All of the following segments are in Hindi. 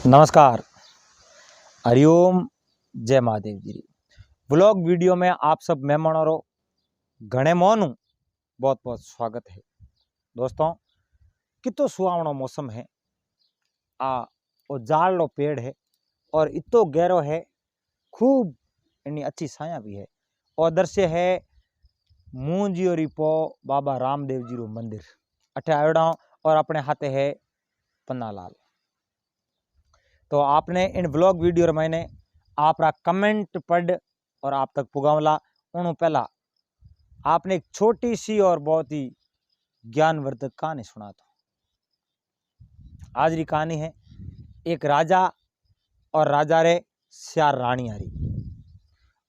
नमस्कार, हरिओम, जय महादेव जी। व्लॉग वीडियो में आप सब मेहमानों घणे मोनू बहुत बहुत स्वागत है। दोस्तों, कितो सुहावनो मौसम है। आ वो जाड़ो पेड़ है और इतो गहरो है, खूब इतनी अच्छी छाया भी है। और दृश्य है मूंजियोरी पो बाबा रामदेव जी रो मंदिर अठे आयोड़ा और अपने हाथे है पन्नालाल। तो आपने इन व्लॉग वीडियो मैंने आपरा कमेंट पढ़ और आप तक पुगावला उन पहला आपने एक छोटी सी और बहुत ही ज्ञानवर्धक कहानी सुना था। आज की कहानी है एक राजा और राजा रे चार रानी हरी।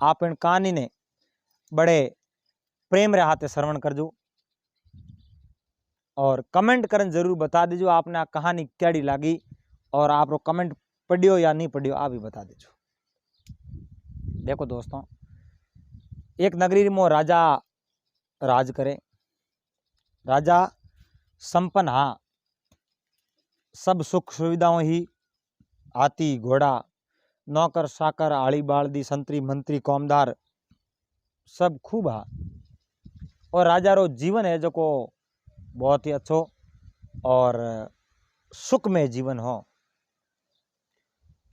आप इन कहानी ने बड़े प्रेम रे हाथे श्रवण करजो और कमेंट करन जरूर बता दीजो आपने आ कहानी कैडी लागी और आप कमेंट पढ़ियो या नहीं पढ़ियो आ भी बता दीजो। देखो दोस्तों, एक नगरी में राजा राज करे। राजा संपन्न हाँ, सब सुख सुविधाओं ही हाथी घोड़ा नौकर साकर आली बालदी संतरी मंत्री कौमदार सब खूब हा। और राजा रो जीवन है जो को बहुत ही अच्छो और सुख में जीवन हो।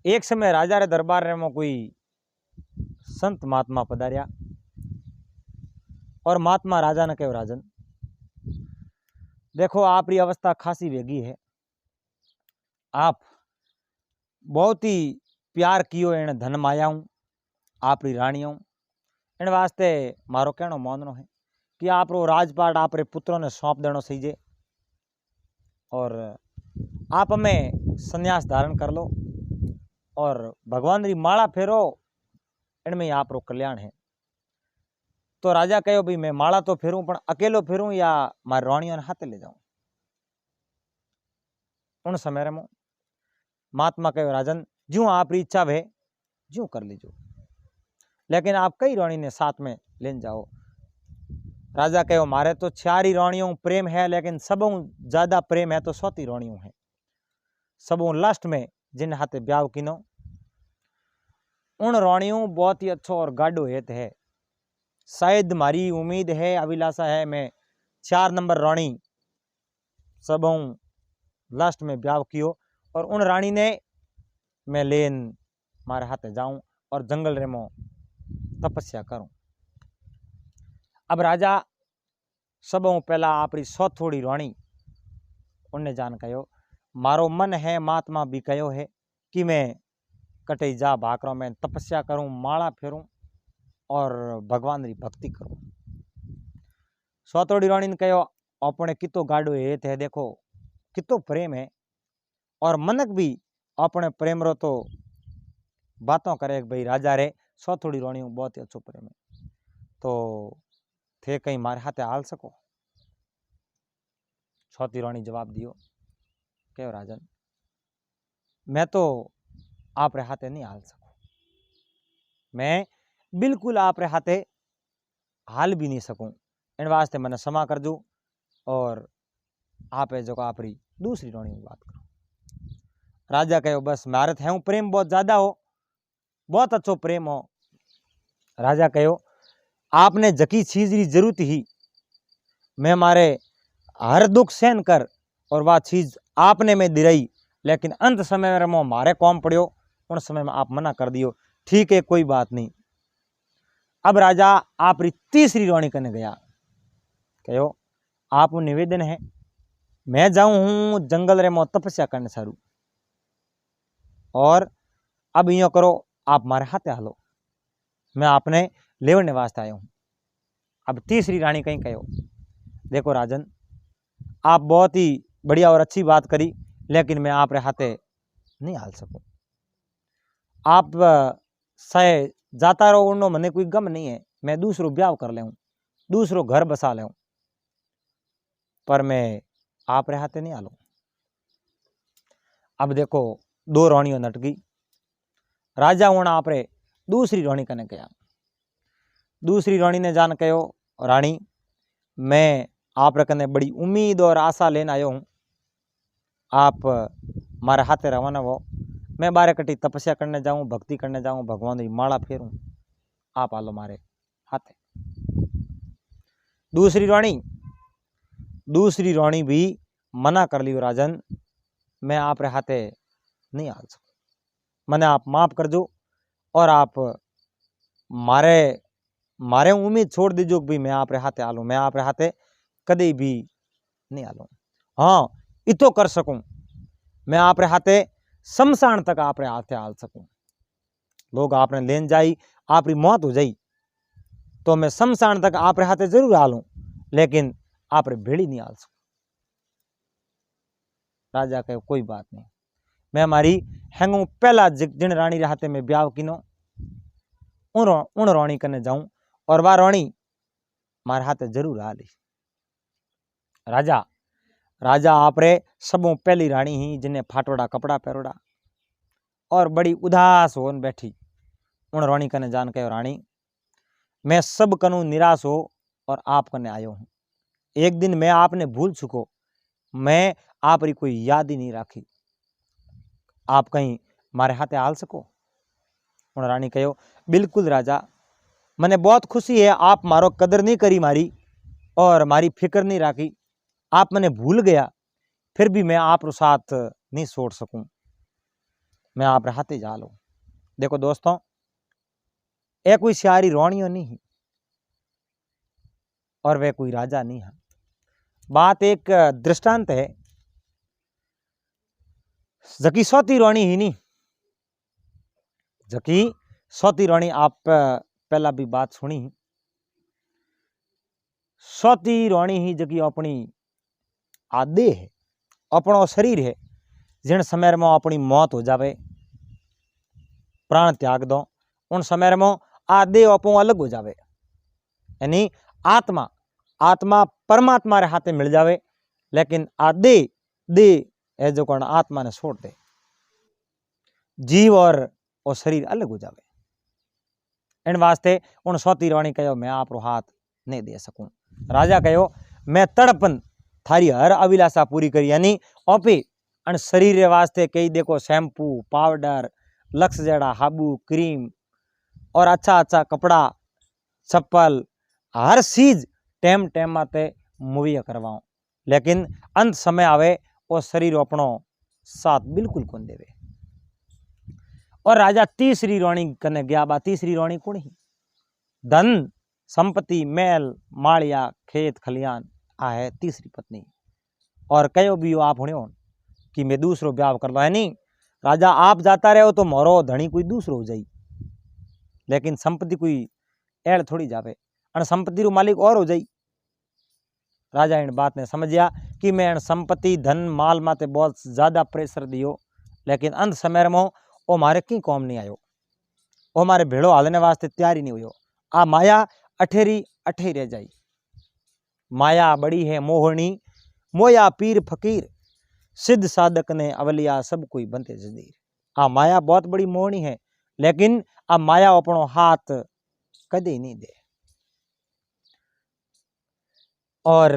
एक समय राजा रे दरबार में कोई संत महात्मा पधारिया और महात्मा राजा ने कहो, राजन देखो आपरी अवस्था खासी वेगी है, आप बहुत ही प्यार कियो इन धन मायाऊं आपरी रानियों। इन वास्ते मारो कहनो माननो है कि आप रो राजपाट आप रे पुत्रों ने सौंप देनो सही जे और आप हमें संन्यास धारण कर लो और भगवान री माला फेरो, इनमें आप रो कल्याण है। तो राजा कहो भाई मैं माला तो फेरूं पण अकेलो फेरूं या मारी रानियों ने हाथे ले जाऊं। उन समय में महात्मा कहो, राजन ज्यों आपरी इच्छा वे ज्यों कर लीजो, लेकिन आप कई रानी ने साथ में लेन जाओ। राजा कहो, मारे तो चार ही रानियों प्रेम है, लेकिन सबों ज्यादा प्रेम है तो सौती रानियों है। सबों लास्ट में जिन हाथे ब्याह किनो उन रानियों बहुत ही अच्छो और गाढ़ो हेत है। शायद मारी उम्मीद है, अभिलाषा है, मैं 4 नंबर रानी सबों लास्ट में ब्याह कियो और उन रानी ने मैं लेन मारे हाथे जाऊं और जंगल रेमो तपस्या करूं। अब राजा सबों पहला आपरी सौथोड़ी रानी उन्हें जान कहो, मारो मन है महात्मा भी कहो है कि मैं कटे जा भाकरों में तपस्या करूं, माला फेरूं और भगवान री भक्ति करूं। सौथोड़ी रानी ने कहो, अपने कितो गाड़ो हेत है, देखो कितो प्रेम है और मनक भी अपने प्रेम रो तो बातों करे भाई राजा रे सौथोड़ी रानी बहुत ही अच्छो प्रेम है, तो थे कहीं मारे हाथे हाल सको। सौती रानी जवाब दियो, कहो राजन मैं तो आप रे हाथे नहीं हाल सकूं, मैं बिल्कुल आप रे हाथे हाल भी नहीं सकूं। इन वास्ते मैंने क्षमा कर दू और आप जो आपरी दूसरी रानी की बात करो। राजा कहो, बस मारे थे हूँ प्रेम बहुत ज्यादा हो, बहुत अच्छो प्रेम हो। राजा कहो, आपने जकी चीज की जरूरत ही मैं मारे हर दुख सहन कर और वह चीज आपने में दिराई, लेकिन अंत समय में मारे कौम पड़ियो, उन समय में आप मना कर दियो। ठीक है, कोई बात नहीं। अब राजा आपरी तीसरी रानी कने गया, कहो आप निवेदन है मैं जाऊं हूं जंगल रे मो तपस्या करने सारू और अब यो करो आप मारे हाथे हालो, मैं आपने लेवने वास्ते आया हूं। अब तीसरी रानी कहीं कहो, देखो राजन आप बहुत ही बढ़िया और अच्छी बात करी, लेकिन मैं आप रे हाथे नहीं हाल सकूं। आप सह जाता रहो उड़नो मने कोई गम नहीं है, मैं दूसरो ब्याह कर ले, दूसरो घर बसा ले, पर मैं आप रे हाथे नहीं हालू। अब देखो दो रानियों नट गई। राजा होना आप रे दूसरी रानी कने गया। दूसरी रानी ने जान कहो, रानी मैं आप रे कने बड़ी उम्मीद और आशा लेने आयो हूँ, आप मारे हाथे रवाना हो, मैं बारे कटी तपस्या करने जाऊं, भक्ति करने जाऊं, भगवान की माला फेरूं, आप आलो मारे हाथे। दूसरी रानी भी मना कर लियो, राजन मैं आप रे हाथे नहीं आल सकूं, मने आप माफ कर दो और आप मारे मारे उम्मीद छोड़ दीजो कि भाई मैं आप रे हाथे आलू, मैं आप रे हाथे कदे भी नहीं आलू। हाँ इतो कर सकूं, मैं आप रे हाथे शमशान तक आप रे हाथे आल सकूं, लोग आपने लेन जाई, आपरी मौत हो जाई तो मैं शमशान तक आप रे हाथे जरूर आलूं, लेकिन आप रे भेड़ी नहीं आल सकूं। राजा कहे कोई बात नहीं, मैं मारी हैंगू पहला जिन रानी रे हाथे में ब्याह किनो उन रानी कने जाऊं और वह रानी मारे हाथे जरूर आ ली। राजा आप रे सबों पहली रानी ही जिन्हें फाटोड़ा कपड़ा पहरोड़ा और बड़ी उदास होन बैठी, उन रानी कने जान के रानी मैं सब कनु निराश हो और आप कने आयो हूं, एक दिन मैं आपने भूल चुको, मैं आप री कोई याद ही नहीं राखी, आप कहीं मारे हाथे हाल सको। उन रानी कहो बिल्कुल राजा, मने बहुत खुशी है, आप मारो कदर नहीं करी मारी और मारी फिक्र नहीं राखी, आप मने भूल गया, फिर भी मैं आप रो साथ नहीं छोड़ सकूं, मैं आप रे हाथे जा लो। देखो दोस्तों, ए कोई सारी रानियों नहीं और वे कोई राजा नहीं है, बात एक दृष्टांत है। जकी सौती रानी ही नहीं, जकी सौती रानी आप पहला भी बात सुनी, सौती रानी ही जकी अपनी आदे है, अपनो शरीर है, जिन समय में अपनी मौत हो जावे, प्राण त्याग दो, उन समय में आदे अपो अलग हो जावे, यानी आत्मा परमात्मा रे हाथे मिल जावे, लेकिन आदे दे है जो कौन आत्मा ने छोड़ दे, जीव और शरीर अलग हो जावे। इन वास्ते उन सौती रानी कहो मैं आप रो हाथ नहीं दे सकूं। राजा कहो मैं तड़पन थारी हर अभिलाषा पूरी करी, यानी ओपी अन शरीर रे वास्ते कई देखो शैम्पू पाउडर लक्स जड़ा हाबू क्रीम और अच्छा अच्छा कपड़ा चप्पल हर चीज टेम टेम माते मुहैया करवाऊं, लेकिन अंत समय आवे और शरीर अपनो साथ बिल्कुल कौन देवे। और राजा तीसरी रानी कने गया, बा तीसरी रानी कौन ही, धन संपत्ति मैल मालिया खेत खलियान आ है तीसरी पत्नी, और कहो भी आप होने कि मैं दूसरो ब्याह कर लो, है नहीं राजा आप जाता रहे हो तो मोरो धनी कोई दूसरो हो जाई, लेकिन संपत्ति कोई एड़ थोड़ी जावे, और संपत्ति रो मालिक और हो जाई। राजा इन बात ने समझिया कि मैं संपत्ति धन माल माते बहुत ज्यादा प्रेशर दियो, लेकिन अंत समय में वो मारे की कौम नहीं आयो, वो हमारे भेड़ो हालने वास्ते तैयार ही नहीं हुयो, आ माया अठेरी अठे रह जाई। माया बड़ी है मोहनी मोया पीर फकीर, सिद्ध साधक ने अवलिया सब कोई बनते जदीर। आ माया बहुत बड़ी मोहनी है, लेकिन आ माया अपनो हाथ कदे नहीं दे। और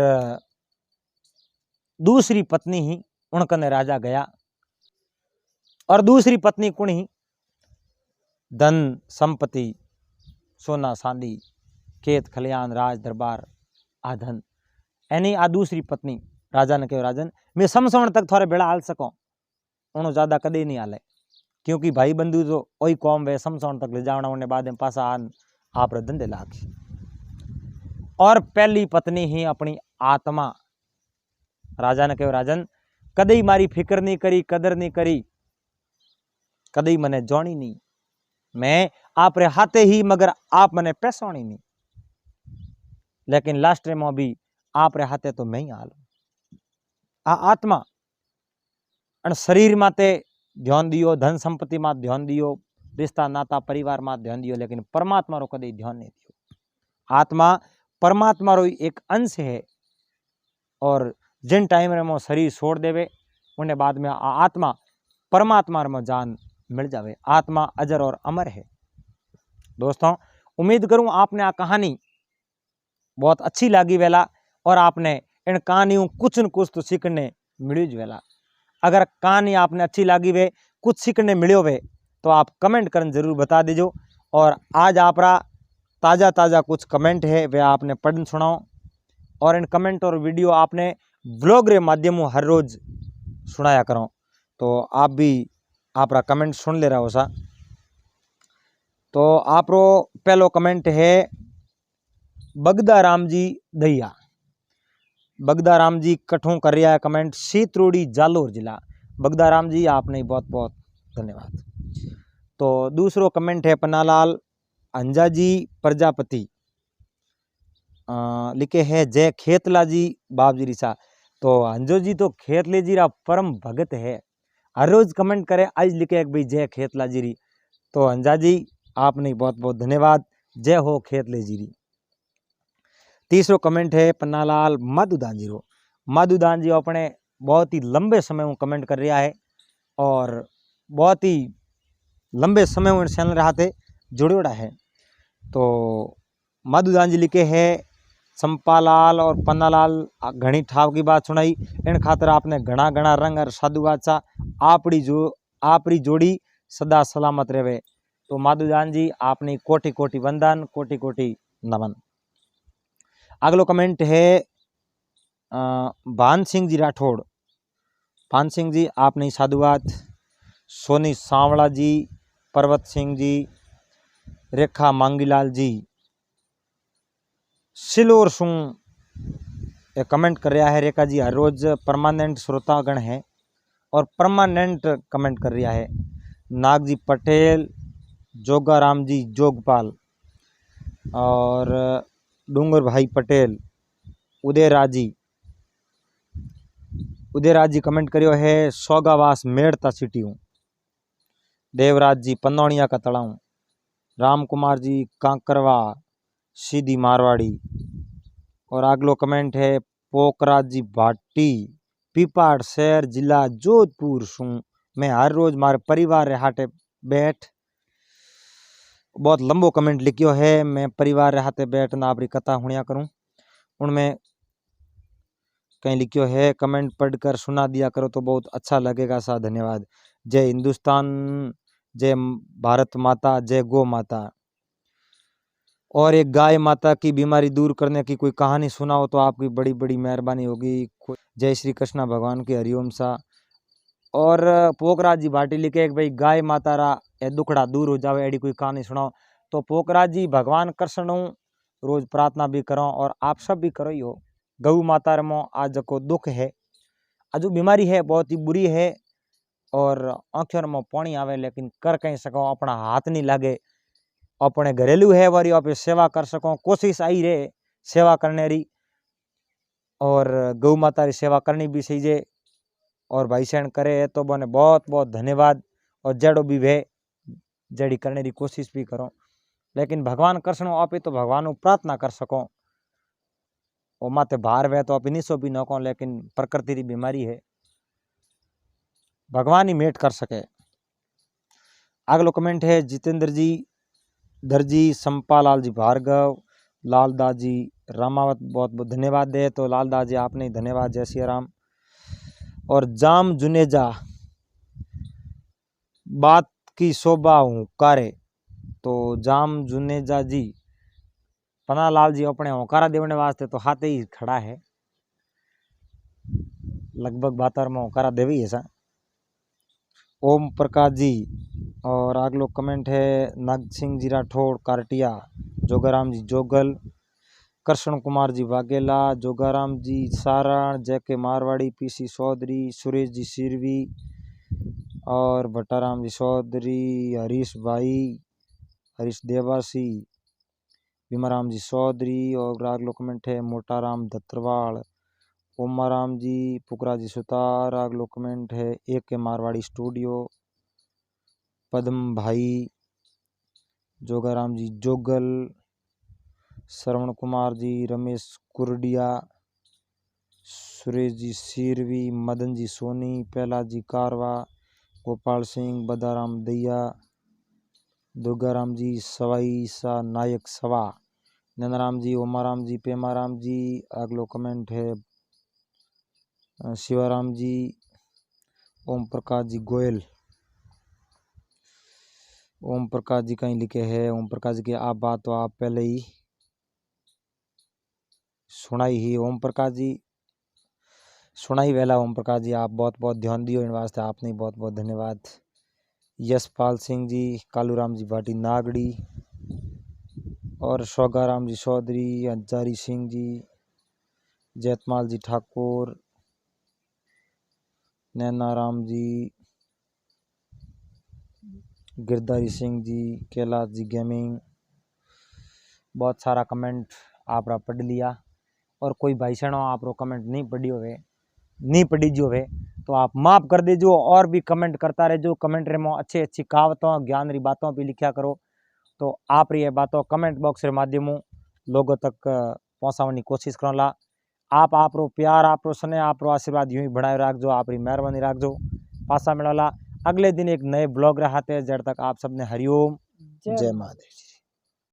दूसरी पत्नी ही उनकने राजा गया, और दूसरी पत्नी कुण ही, धन संपत्ति सोना चांदी खेत खलियान राज दरबार आधन, यानी आ दूसरी पत्नी राजा ने कहो राजन मैं शमशान तक थोड़े बेड़ा हाल सको, उन्होंने ज्यादा कदे नहीं हाले, क्योंकि भाई बंधु तो वही कौम वे शमशान तक ले जाना, उन्हें बाद में पासा आन आप धंधे लाखी। और पहली पत्नी ही अपनी आत्मा, राजा ने कहो राजन कदे मारी फिक्र नहीं करी कदर नहीं करी, कदे मने जोनी नहीं, मैं आप रे हाथे ही मगर आप मने पैसोनी नहीं, लेकिन लास्ट में भी आप रे हाथे तो मैं ही हाल। आ आत्मा अन शरीर माते ध्यान दियो, धन संपत्ति में ध्यान दियो, रिश्ता नाता परिवार में ध्यान दियो, लेकिन परमात्मा रो कदे ध्यान नहीं दियो। आत्मा परमात्मा रो एक अंश है, और जिन टाइम में शरीर छोड़ देवे उन्हें बाद में आत्मा परमात्मा में जान मिल जावे। आत्मा अजर और अमर है। दोस्तों उम्मीद करूं आपने आ कहानी बहुत अच्छी लगी वेला, और आपने इन कहानियों कुछ न कुछ तो सीखने मिली वेला। अगर कहानी आपने अच्छी लगी वे, कुछ सीखने मिलो वे, तो आप कमेंट कर जरूर बता दीजो। और आज आपरा ताज़ा ताज़ा कुछ कमेंट है वे आपने पढ़ सुनाओ, और इन कमेंट और वीडियो आपने ब्लॉग रे माध्यम हर रोज सुनाया करो। तो आप भी आपरा कमेंट सुन ले रहा हो सा। तो आपरो पहलो कमेंट है बगदा राम जी दहिया। बगदा राम जी कठों कर रहा है कमेंट, सीतरोड़ी जालोर जिला। बगदा राम जी आपने बहुत बहुत धन्यवाद। तो दूसरो कमेंट है पन्नालाल अंजा जी प्रजापति, लिखे है जय खेतला जी बाप जी रिसा। तो अंजो जी तो खेतले जी रा परम भगत है, हर रोज कमेंट करे, आज लिखे भाई जय खेतला जी री। तो अंजा जी आपने बहुत बहुत धन्यवाद, जय हो खेतले जी री। तीसरो कमेंट है पन्नालाल माधुदान जी रो। माधुदान जी अपने बहुत ही लंबे समय में कमेंट कर रहा है, और बहुत ही लंबे समय में चैनल रहा थे जुड़ोड़ा है। तो माधुदान जी लिखे है चंपालाल और पन्नालाल घनी ठाव की बात सुनाई, इन खातर आपने घना घना रंग और साधुवाद सा। आपरी जोड़ी सदा सलामत रहे। तो माधुदान जी आपने कोटि कोटि वंदन, कोटि कोटि नमन। अगलो कमेंट है भान सिंह जी राठौड़। भान सिंह जी आपने साधुवाद। सोनी सांवला जी, पर्वत सिंह जी, रेखा मांगीलाल जी, सिलोर सुंग ये कमेंट कर रहा है। रेखा जी हर रोज परमानेंट श्रोतागण है और परमानेंट कमेंट कर रहा है। नाग जी पटेल, जोगाराम जी जोगपाल, और डूंगर भाई पटेल, उदयराज जी कमेंट करियो है सोगावास मेड़ता सिटी हूँ। देवराज जी पन्नौणिया का तड़ाऊ, राम कुमार जी कांकरवा सीधी मारवाड़ी। और अगलो कमेंट है पोकराज जी भाटी, पीपाड़ शहर जिला जोधपुर सू। मैं हर रोज मारे परिवार रे हाटे बैठ, बहुत लंबो कमेंट लिखियो है, मैं परिवार रे हाथे बैठ ना आपरी कथा हुनिया करूं। उनमें कहीं लिखियो है कमेंट पढ़कर सुना दिया करो तो बहुत अच्छा लगेगा सा, धन्यवाद। जय हिंदुस्तान, जय भारत माता, जय गौ माता। और एक गाय माता की बीमारी दूर करने की कोई कहानी सुनाओ तो आपकी बड़ी बड़ी मेहरबानी होगी। जय श्री कृष्णा भगवान की हरिओम सा। और पोकराज जी भाटी लिखे एक भाई गाय माता रा ए दुखड़ा दूर हो जावे, एडी कोई कहानी सुनाओ। तो पोकराज जी भगवान कृष्ण रोज प्रार्थना भी करो, और आप सब भी करो ही हो। गौ माता रमो आज को दुख है, आज बीमारी है बहुत ही बुरी है, और आँखों में पानी आवे लेकिन कर कहीं सको, अपना हाथ नहीं लागे। अपने घरेलू है वारी आप सेवा कर सको, कोशिश आई रे सेवा करने री, और गौ माता री सेवा करनी भी सही जे। और भाई सहन करे तो बने बहुत बहुत धन्यवाद। और जड़ो भी वे जड़ी करने की कोशिश भी करो, लेकिन भगवान कृष्ण आप तो भगवान प्रार्थना कर सको। और माते बाहर वे तो आप निशो भी नको, लेकिन प्रकृति की बीमारी है, भगवान ही मेट कर सके। अगलो कमेंट है जितेंद्र जी दर्जी, संपालाल जी भार्गव, लालदास जी रामावत, बहुत बहुत धन्यवाद दे। तो लालदास जी आपने धन्यवाद, जय सिया राम। और जाम जुनेजा बात की शोभा हूँ कारे। तो जाम जुनेजा जी पन्नालाल जी अपने होकारा देवने वास्ते तो हाथे ही खड़ा है, लगभग बातर में होकारा देवी है सा। ओम प्रकाश जी, और अगलो कमेंट है नाग सिंह जी राठौड़ कारटिया, जोगाराम जी जोगल, कृष्ण कुमार जी वाघेला, जोगाराम जी सारण, जैके मारवाड़ी, पीसी चौधरी, सुरेश जी सिरवी, और भट्टाराम जी चौधरी, हरीश भाई, हरीश देवासी, भीमाराम जी चौधरी। और अगलो कमेंट है मोटाराम दत्तरवाल, ओमाराम जी, पुकरा जी सुतार। अगलो कमेंट है एक के मारवाड़ी स्टूडियो, पद्म भाई, जोगाराम जी जोगल, श्रवण कुमार जी, रमेश कुरडिया, सुरेश जी सिरवी, मदन जी सोनी, पहला जी कारवा, गोपाल सिंह, बदाराम दैया, दुर्गाराम जी सवाई सा नायक सवा, नंदराम जी, ओमाराम जी, पेमाराम जी। अगलो कमेंट है शिवाराम जी, ओम प्रकाश जी गोयल, ओम प्रकाश जी कहीं लिखे हैं। ओम प्रकाश जी की आप बात तो आप पहले ही सुनाई ही। ओम प्रकाश जी सुनाई वेला। ओम प्रकाश जी आप बहुत बहुत ध्यान दियो इन वास्ते आपने बहुत बहुत धन्यवाद। यशपाल सिंह जी, कालूराम जी भाटी नागड़ी और शोगाराम जी चौधरी, हजारी सिंह जी, जैतमाल जी ठाकुर, नैनाराम जी, गिरधारी सिंह जी, कैलाश जी गेमिंग, बहुत सारा कमेंट आप पढ़ लिया। और कोई भाई सैनो आप कमेंट नहीं पढ़ी होवे, नहीं पढ़ी जो है तो आप माफ कर दीजो और भी कमेंट करता रहे। जो कमेंट रे में अच्छी अच्छी कहावतों ज्ञान री बातों पे लिखा करो तो आप री ये बातों कमेंट बॉक्स रे माध्यम लोगों तक पहुंचाने की कोशिश करोला। आप रो प्यार, आप रो स्नेह, आप रो आशीर्वाद यूं ही बढ़ाए रखजो। आप री मेहरबानी रखजो। पासा मिलाला अगले दिन एक नए ब्लॉग रहते जब तक आप सबने हरिओम जय महादेव।